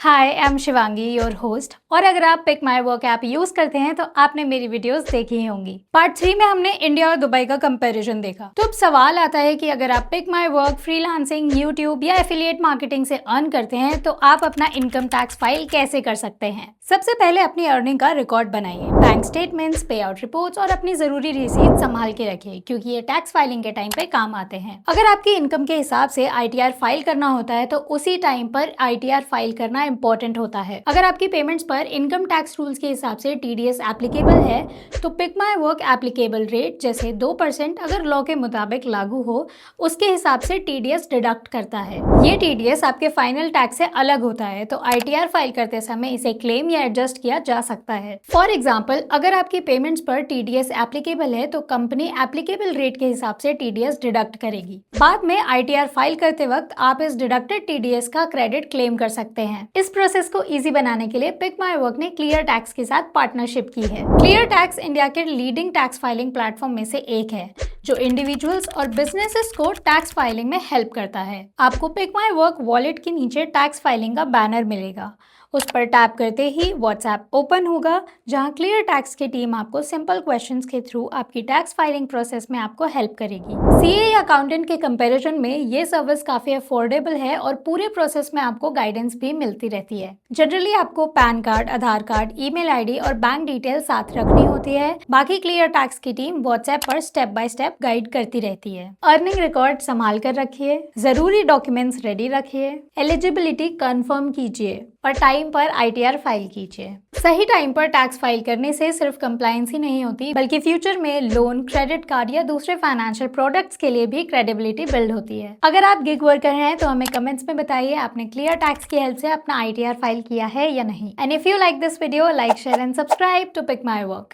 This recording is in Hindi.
Hi I am Shivangi your host. और अगर आप pick my work app use करते हैं तो आपने मेरी वीडियोस देखी ही होंगी। पार्ट 3 में हमने इंडिया और दुबई का कंपैरिजन देखा। तो अब सवाल आता है कि अगर आप pick my work, freelancing, YouTube या एफिलिएट मार्केटिंग से अर्न करते हैं तो आप अपना इनकम टैक्स फाइल कैसे कर सकते हैं। सबसे पहले अपनी अर्निंग का रिकॉर्ड बनाइए, बैंक स्टेटमेंट्स, पे आउट रिपोर्ट्स और अपनी जरूरी रिसीट संभाल के रखिए क्योंकि ये टैक्स फाइलिंग के टाइम पे काम आते हैं। अगर आपकी इनकम के हिसाब से ITR फाइल करना होता है तो उसी टाइम पर ITR फाइल करना इंपॉर्टेंट होता है। अगर आपकी पेमेंट्स पर इनकम टैक्स रूल्स के हिसाब से TDS एप्लीकेबल है तो pick my work applicable rate जैसे 2% अगर लॉ के मुताबिक लागू हो उसके हिसाब से TDS डिडक्ट करता है। ये TDS आपके फाइनल टैक्स से अलग होता है तो ITR फाइल करते समय इसे क्लेम या एडजस्ट किया जा सकता है। फॉर एग्जाम्पल, अगर आपकी पेमेंट्स पर TDS एप्लीकेबल है तो कंपनी एप्लीकेबल रेट के हिसाब से TDS डिडक्ट करेगी। बाद में ITR फाइल करते वक्त आप इस डिडक्टेड TDS का क्रेडिट क्लेम कर सकते हैं। इस प्रोसेस को इजी बनाने के लिए पिक माई वर्क ने क्लियर टैक्स के साथ पार्टनरशिप की है। क्लियर टैक्स इंडिया के लीडिंग टैक्स फाइलिंग प्लेटफॉर्म में से एक है जो इंडिविजुअल्स और बिजनेसेस को टैक्स फाइलिंग में हेल्प करता है। आपको पिक माई वर्क वॉलेट के नीचे टैक्स फाइलिंग का बैनर मिलेगा। उस पर टैप करते ही व्हाट्सएप ओपन होगा जहां क्लियर टैक्स की टीम आपको सिंपल क्वेश्चंस के थ्रू आपकी टैक्स फाइलिंग प्रोसेस में आपको हेल्प करेगी। CA या अकाउंटेंट के कंपैरिजन में ये सर्विस काफी अफोर्डेबल है और पूरे प्रोसेस में आपको गाइडेंस भी मिलती रहती है। जनरली आपको पैन कार्ड, आधार कार्ड, ईमेल ID और बैंक डिटेल साथ रखनी होती है। बाकी क्लियर टैक्स की टीम व्हाट्सएप पर स्टेप बाय स्टेप गाइड करती रहती है। अर्निंग रिकॉर्ड संभाल कर रखिए, जरूरी डॉक्यूमेंट्स रेडी रखिए, एलिजिबिलिटी कंफर्म कीजिए और टाइम पर ITR फाइल कीजिए। सही टाइम पर टैक्स फाइल करने से सिर्फ कंप्लायंस ही नहीं होती बल्कि फ्यूचर में लोन, क्रेडिट कार्ड या दूसरे फाइनेंशियल प्रोडक्ट्स के लिए भी क्रेडिबिलिटी बिल्ड होती है। अगर आप गिग वर्कर हैं तो हमें कमेंट्स में बताइए आपने क्लियर टैक्स की हेल्प से अपना ITR फाइल किया है या नहीं। And if you like this video, like, share and subscribe to pick my work.